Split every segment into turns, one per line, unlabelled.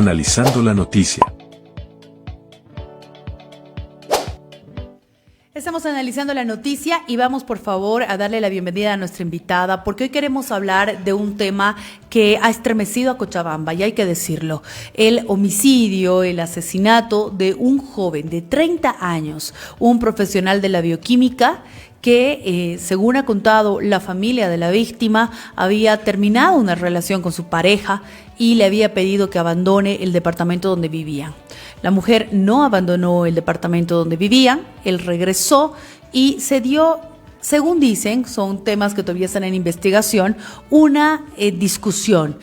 Analizando la noticia.
Estamos analizando la noticia y vamos por favor a darle la bienvenida a nuestra invitada porque hoy queremos hablar de un tema que ha estremecido a Cochabamba y hay que decirlo, el homicidio, el asesinato de un joven de 30 años, un profesional de la bioquímica que, según ha contado la familia de la víctima, había terminado una relación con su pareja y le había pedido que abandone el departamento donde vivían. La mujer no abandonó el departamento donde vivían, él regresó y se dio, según dicen, son temas que todavía están en investigación, una discusión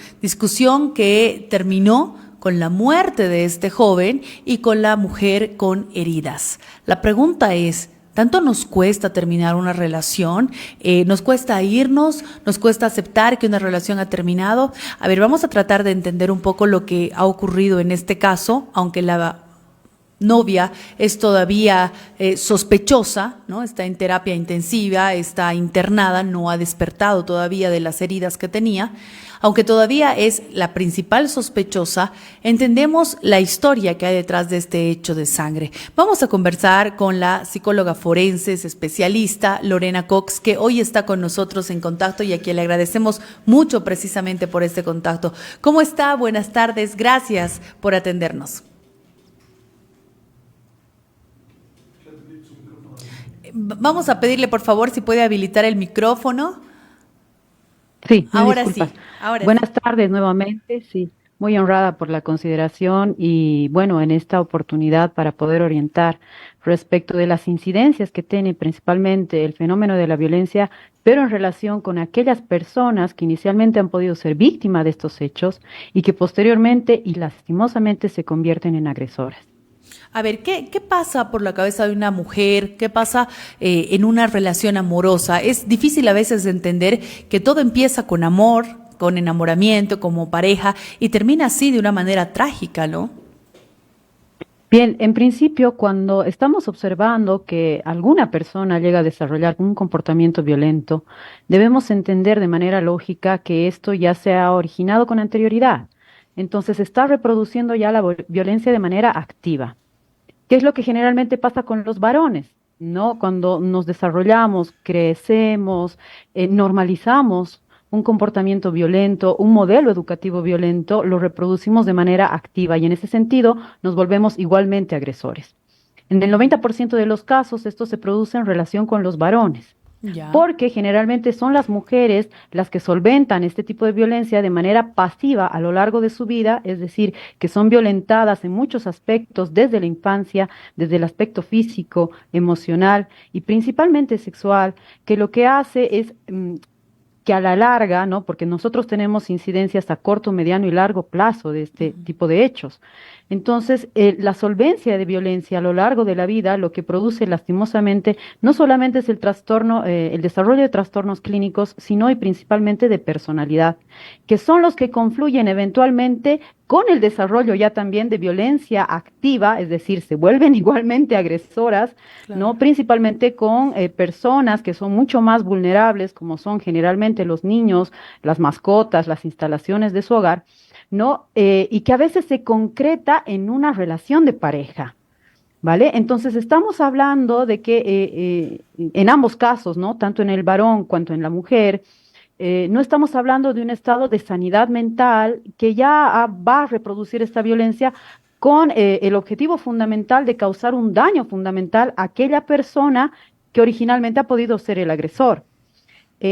que terminó con la muerte de este joven y con la mujer con heridas. La pregunta es, ¿tanto nos cuesta terminar una relación? ¿Nos cuesta irnos? ¿Nos cuesta aceptar que una relación ha terminado? A ver, vamos a tratar de entender un poco lo que ha ocurrido en este caso, aunque la novia es todavía sospechosa, ¿no? Está en terapia intensiva, está internada, no ha despertado todavía de las heridas que tenía. Aunque todavía es la principal sospechosa, entendemos la historia que hay detrás de este hecho de sangre. Vamos a conversar con la psicóloga forense, especialista Lorena Cox, que hoy está con nosotros en contacto y a quien le agradecemos mucho precisamente por este contacto. ¿Cómo está? Buenas tardes. Gracias por atendernos. Vamos a pedirle, por favor, si puede habilitar el micrófono.
Sí,
ahora
disculpa.
sí. Ahora
Buenas
sí.
tardes nuevamente, sí, muy honrada por la consideración y bueno, en esta oportunidad para poder orientar respecto de las incidencias que tiene principalmente el fenómeno de la violencia, pero en relación con aquellas personas que inicialmente han podido ser víctimas de estos hechos y que posteriormente y lastimosamente se convierten en agresoras.
A ver, ¿qué pasa por la cabeza de una mujer? ¿Qué pasa en una relación amorosa? Es difícil a veces entender que todo empieza con amor, con enamoramiento, como pareja, y termina así de una manera trágica, ¿no?
Bien, en principio, cuando estamos observando que alguna persona llega a desarrollar un comportamiento violento, debemos entender de manera lógica que esto ya se ha originado con anterioridad. Entonces, está reproduciendo ya la violencia de manera activa. ¿Qué es lo que generalmente pasa con los varones? ¿No? Cuando nos desarrollamos, crecemos, normalizamos un comportamiento violento, un modelo educativo violento, lo reproducimos de manera activa y en ese sentido nos volvemos igualmente agresores. En el 90% de los casos esto se produce en relación con los varones.
Ya.
Porque generalmente son las mujeres las que solventan este tipo de violencia de manera pasiva a lo largo de su vida, es decir, que son violentadas en muchos aspectos desde la infancia, desde el aspecto físico, emocional y principalmente sexual, que lo que hace es que a la larga, ¿no? Porque nosotros tenemos incidencias a corto, mediano y largo plazo de este tipo de hechos. Entonces, la solvencia de violencia a lo largo de la vida, lo que produce lastimosamente, no solamente es el trastorno, el desarrollo de trastornos clínicos, sino y principalmente de personalidad, que son los que confluyen eventualmente con el desarrollo ya también de violencia activa, es decir, se vuelven igualmente agresoras,
Claro.
¿no? Principalmente con personas que son mucho más vulnerables, como son generalmente los niños, las mascotas, las instalaciones de su hogar, ¿no? Y que a veces se concreta en una relación de pareja, ¿vale? Entonces estamos hablando de que en ambos casos, ¿no? Tanto en el varón cuanto en la mujer, no estamos hablando de un estado de sanidad mental que ya va a reproducir esta violencia con el objetivo fundamental de causar un daño fundamental a aquella persona que originalmente ha podido ser el agresor.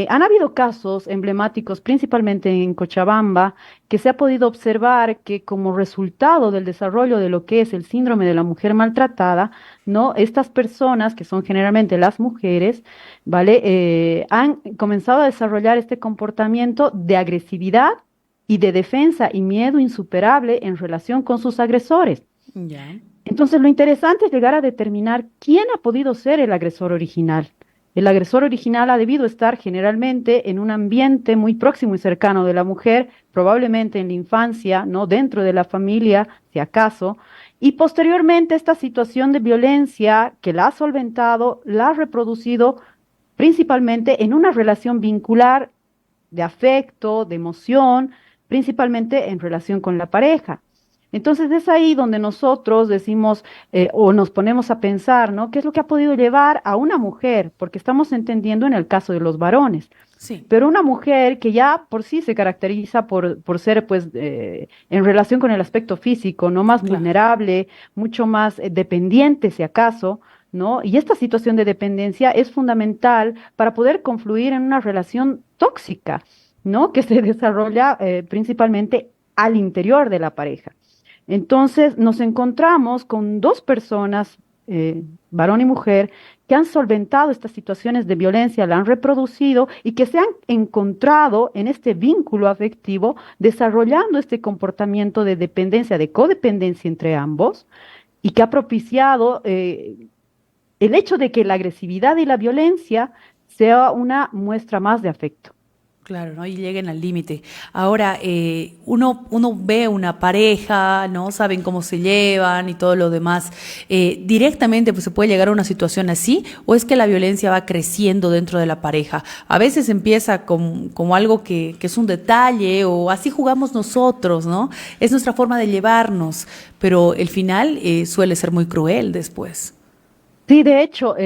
Han habido casos emblemáticos, principalmente en Cochabamba, que se ha podido observar que como resultado del desarrollo de lo que es el síndrome de la mujer maltratada, ¿no? Estas personas, que son generalmente las mujeres, ¿vale? Han comenzado a desarrollar este comportamiento de agresividad y de defensa y miedo insuperable en relación con sus agresores.
Ya.
Entonces, lo interesante es llegar a determinar quién ha podido ser el agresor original. El agresor original ha debido estar generalmente en un ambiente muy próximo y cercano de la mujer, probablemente en la infancia, ¿no? Dentro de la familia, si acaso, y posteriormente esta situación de violencia que la ha solventado, la ha reproducido principalmente en una relación vincular de afecto, de emoción, principalmente en relación con la pareja. Entonces es ahí donde nosotros decimos o nos ponemos a pensar, ¿no? ¿Qué es lo que ha podido llevar a una mujer? Porque estamos entendiendo en el caso de los varones,
Sí,
pero una mujer que ya por sí se caracteriza por ser, pues, en relación con el aspecto físico, no más
claro.
vulnerable, mucho más dependiente, si acaso, ¿no? Y esta situación de dependencia es fundamental para poder confluir en una relación tóxica, ¿no? Que se desarrolla principalmente al interior de la pareja. Entonces nos encontramos con dos personas, varón y mujer, que han solventado estas situaciones de violencia, la han reproducido y que se han encontrado en este vínculo afectivo, desarrollando este comportamiento de dependencia, de codependencia entre ambos, y que ha propiciado el hecho de que la agresividad y la violencia sea una muestra más de afecto.
Claro, ¿no? Y lleguen al límite. Ahora, uno ve una pareja, ¿no? Saben cómo se llevan y todo lo demás. Directamente, pues se puede llegar a una situación así, o es que la violencia va creciendo dentro de la pareja. A veces empieza como algo que es un detalle, o así jugamos nosotros, ¿no? Es nuestra forma de llevarnos, pero el final suele ser muy cruel después.
Sí, de hecho,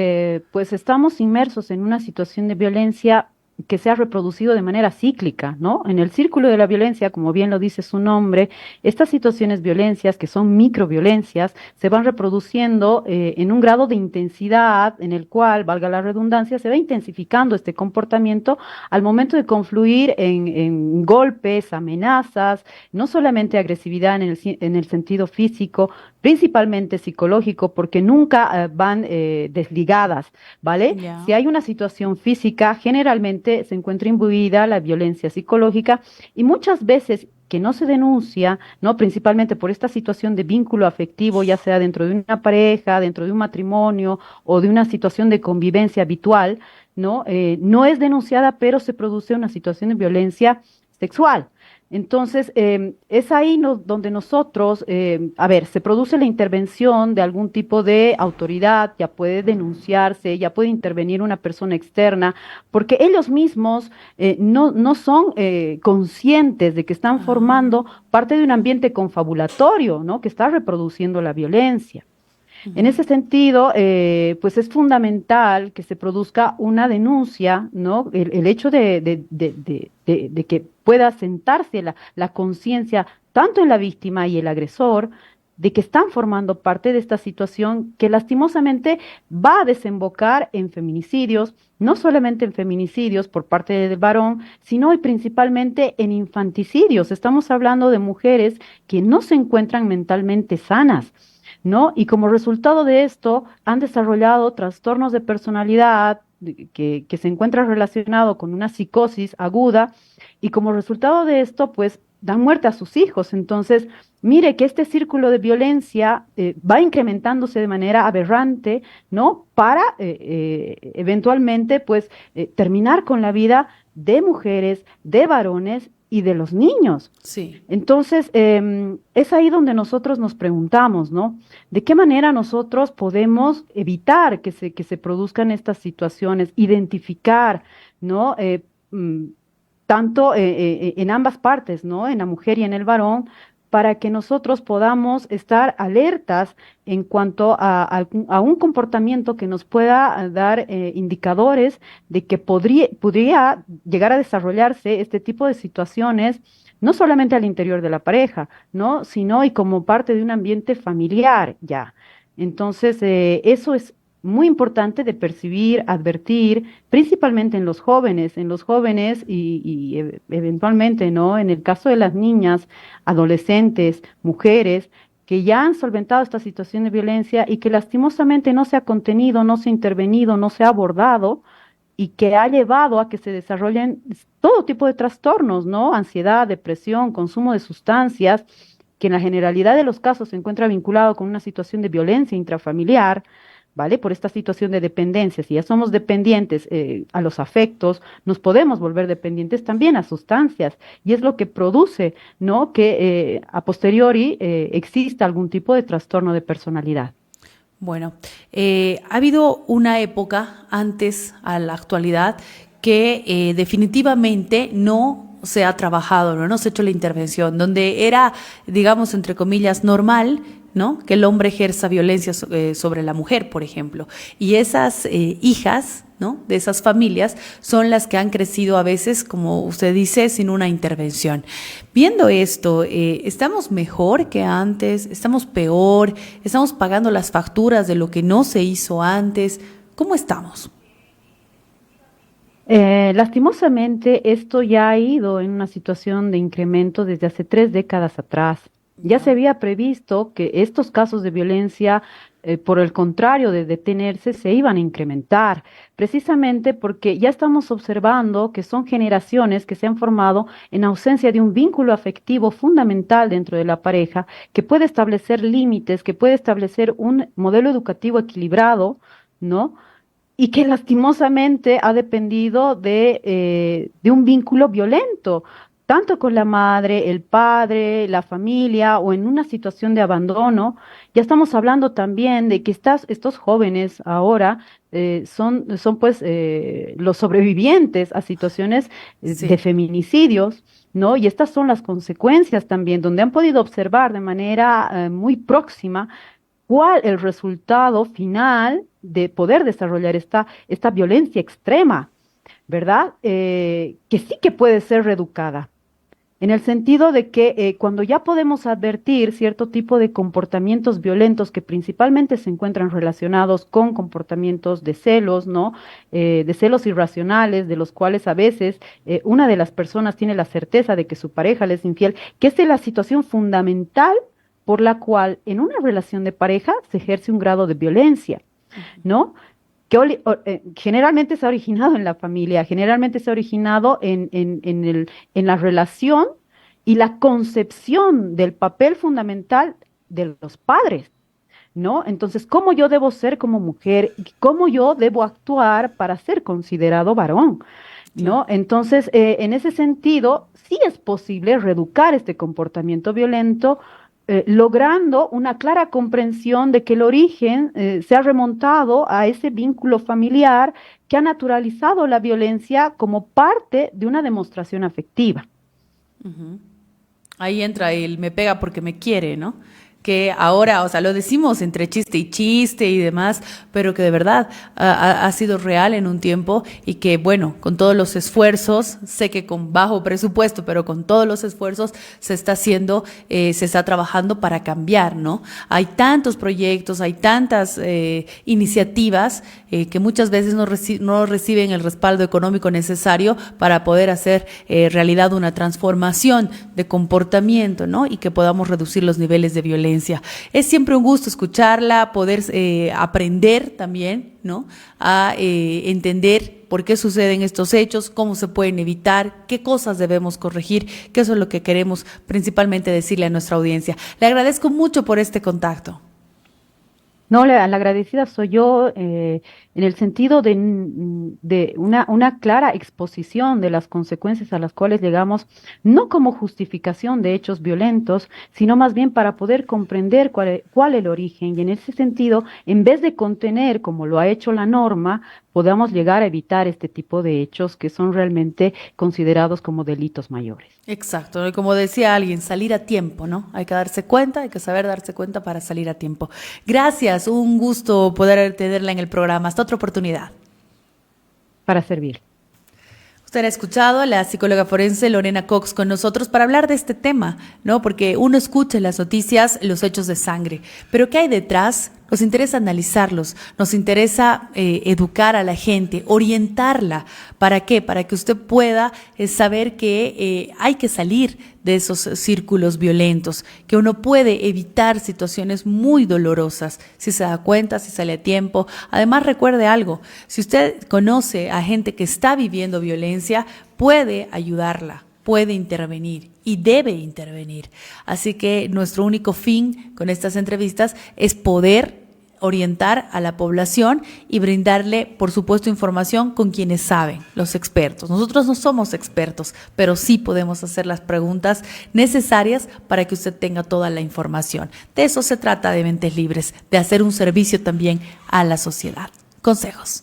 pues estamos inmersos en una situación de violencia que se ha reproducido de manera cíclica, ¿no? En el círculo de la violencia, como bien lo dice su nombre, estas situaciones violencias, que son microviolencias, se van reproduciendo en un grado de intensidad en el cual, valga la redundancia, se va intensificando este comportamiento al momento de confluir en golpes, amenazas, no solamente agresividad en el sentido físico, principalmente psicológico, porque nunca van desligadas, ¿vale? Si
Ya.
hay una situación física, generalmente se encuentra imbuida la violencia psicológica y muchas veces que no se denuncia, ¿no? Principalmente por esta situación de vínculo afectivo, ya sea dentro de una pareja, dentro de un matrimonio o de una situación de convivencia habitual, ¿no? No es denunciada, pero se produce una situación de violencia sexual. Entonces, es ahí donde nosotros, a ver, se produce la intervención de algún tipo de autoridad, ya puede denunciarse, ya puede intervenir una persona externa, porque ellos mismos no son conscientes de que están
Ah,
formando parte de un ambiente confabulatorio, ¿no? Que está reproduciendo la violencia. En
ujú.
ese sentido, pues es fundamental que se produzca una denuncia, ¿no? El hecho de que pueda sentarse la conciencia tanto en la víctima y el agresor de que están formando parte de esta situación que lastimosamente va a desembocar en feminicidios, no solamente en feminicidios por parte del varón, sino y principalmente en infanticidios. Estamos hablando de mujeres que no se encuentran mentalmente sanas, ¿no? Y como resultado de esto han desarrollado trastornos de personalidad que se encuentran relacionados con una psicosis aguda y como resultado de esto, pues dan muerte a sus hijos. Entonces, mire que este círculo de violencia va incrementándose de manera aberrante, ¿no? Para eventualmente, pues, terminar con la vida de mujeres, de varones y de los niños.
Sí.
Entonces, es ahí donde nosotros nos preguntamos, ¿no? ¿De qué manera nosotros podemos evitar que se produzcan estas situaciones, identificar, ¿no? Mm, tanto en ambas partes, ¿no? En la mujer y en el varón, para que nosotros podamos estar alertas en cuanto a un comportamiento que nos pueda dar indicadores de que podría llegar a desarrollarse este tipo de situaciones, no solamente al interior de la pareja, ¿no? Sino y como parte de un ambiente familiar ya. Entonces, eso es muy importante de percibir, advertir, principalmente en los jóvenes eventualmente, ¿no? En el caso de las niñas, adolescentes, mujeres que ya han solventado esta situación de violencia y que lastimosamente no se ha contenido, no se ha intervenido, no se ha abordado y que ha llevado a que se desarrollen todo tipo de trastornos, ¿no? Ansiedad, depresión, consumo de sustancias, que en la generalidad de los casos se encuentra vinculado con una situación de violencia intrafamiliar, ¿vale? Por esta situación de dependencia. Si ya somos dependientes a los afectos, nos podemos volver dependientes también a sustancias. Y es lo que produce, ¿no? Que a posteriori exista algún tipo de trastorno de personalidad.
Bueno, ha habido una época antes a la actualidad que definitivamente no se ha trabajado, no se ha hecho la intervención, donde era, digamos, entre comillas, normal, ¿no?, que el hombre ejerza violencia sobre la mujer, por ejemplo. Y esas hijas, ¿no?, de esas familias son las que han crecido a veces, como usted dice, sin una intervención. Viendo esto, ¿estamos mejor que antes? ¿Estamos peor? ¿Estamos pagando las facturas de lo que no se hizo antes? ¿Cómo estamos?
Lastimosamente, esto ya ha ido en una situación de incremento desde hace 3 décadas atrás. Ya se había previsto que estos casos de violencia, por el contrario de detenerse, se iban a incrementar, precisamente porque ya estamos observando que son generaciones que se han formado en ausencia de un vínculo afectivo fundamental dentro de la pareja, que puede establecer límites, que puede establecer un modelo educativo equilibrado, ¿no? Y que lastimosamente ha dependido de un vínculo violento, tanto con la madre, el padre, la familia o en una situación de abandono. Ya estamos hablando también de que estos jóvenes ahora son pues los sobrevivientes a situaciones de
Sí.
feminicidios, ¿no? Y estas son las consecuencias también, donde han podido observar de manera muy próxima cuál el resultado final de poder desarrollar esta violencia extrema, ¿verdad? Que sí que puede ser reeducada, en el sentido de que cuando ya podemos advertir cierto tipo de comportamientos violentos que principalmente se encuentran relacionados con comportamientos de celos, ¿no? De celos irracionales, de los cuales a veces una de las personas tiene la certeza de que su pareja le es infiel, que esa es la situación fundamental por la cual en una relación de pareja se ejerce un grado de violencia, ¿no? Generalmente se ha originado en la familia, generalmente se ha originado en la relación y la concepción del papel fundamental de los padres, ¿no? Entonces, ¿cómo yo debo ser como mujer? ¿Cómo yo debo actuar para ser considerado varón?
Claro.
¿No? Entonces, en ese sentido, sí es posible reeducar este comportamiento violento, logrando una clara comprensión de que el origen se ha remontado a ese vínculo familiar que ha naturalizado la violencia como parte de una demostración afectiva.
Ujú. Ahí entra el me pega porque me quiere, ¿no? Que ahora, o sea, lo decimos entre chiste y demás, pero que de verdad ha sido real en un tiempo y que, bueno, con todos los esfuerzos, sé que con bajo presupuesto, pero con todos los esfuerzos se está haciendo, se está trabajando para cambiar, ¿no? Hay tantos proyectos, hay tantas iniciativas que muchas veces no reciben el respaldo económico necesario para poder hacer realidad una transformación de comportamiento, ¿no? Y que podamos reducir los niveles de violencia. Es siempre un gusto escucharla, poder aprender también, ¿no? A entender por qué suceden estos hechos, cómo se pueden evitar, qué cosas debemos corregir, que eso es lo que queremos principalmente decirle a nuestra audiencia. Le agradezco mucho por este contacto.
No, la agradecida soy yo, en el sentido de una clara exposición de las consecuencias a las cuales llegamos, no como justificación de hechos violentos, sino más bien para poder comprender cuál es el origen. Y en ese sentido, en vez de contener, como lo ha hecho la norma, podamos llegar a evitar este tipo de hechos que son realmente considerados como delitos mayores.
Exacto, y como decía alguien, salir a tiempo, ¿no? Hay que darse cuenta, hay que saber darse cuenta para salir a tiempo. Gracias, un gusto poder tenerla en el programa. Hasta otra oportunidad.
Para servir.
Usted ha escuchado a la psicóloga forense Lorena Cox con nosotros para hablar de este tema, ¿no? Porque uno escucha en las noticias los hechos de sangre, pero ¿qué hay detrás? Nos interesa analizarlos, nos interesa educar a la gente, orientarla. ¿Para qué? Para que usted pueda saber que hay que salir de esos círculos violentos, que uno puede evitar situaciones muy dolorosas si se da cuenta, si sale a tiempo. Además, recuerde algo, si usted conoce a gente que está viviendo violencia, puede ayudarla, puede intervenir y debe intervenir. Así que nuestro único fin con estas entrevistas es poder orientar a la población y brindarle, por supuesto, información con quienes saben, los expertos. Nosotros no somos expertos, pero sí podemos hacer las preguntas necesarias para que usted tenga toda la información. De eso se trata de Mentes Libres, de hacer un servicio también a la sociedad. Consejos.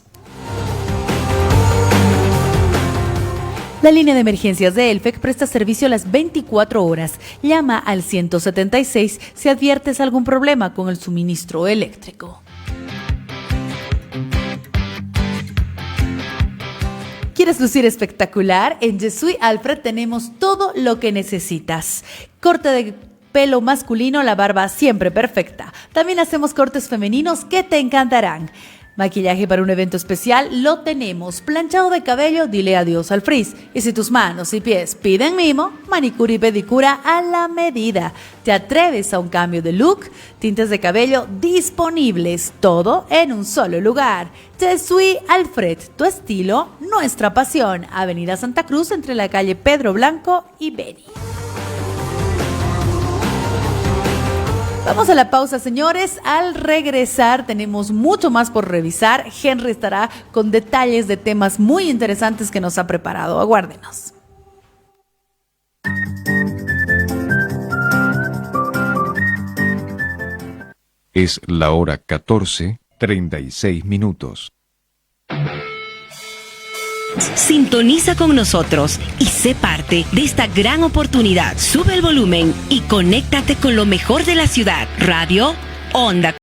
La línea de emergencias de Elfec presta servicio a las 24 horas. Llama al 176 si adviertes algún problema con el suministro eléctrico. ¿Quieres lucir espectacular? En Jesús Alfred tenemos todo lo que necesitas. Corte de pelo masculino, la barba siempre perfecta. También hacemos cortes femeninos que te encantarán. Maquillaje para un evento especial, lo tenemos. Planchado de cabello, dile adiós al frizz. Y si tus manos y pies piden mimo, manicura y pedicura a la medida. ¿Te atreves a un cambio de look? Tintes de cabello disponibles, todo en un solo lugar. Jesús Alfred, tu estilo, nuestra pasión. Avenida Santa Cruz, entre la calle Pedro Blanco y Beni. Vamos a la pausa, señores. Al regresar tenemos mucho más por revisar. Henry estará con detalles de temas muy interesantes que nos ha preparado. Aguárdenos.
Es la hora 14:36.
Sintoniza con nosotros y sé parte de esta gran oportunidad. Sube el volumen y conéctate con lo mejor de la ciudad. Radio Onda.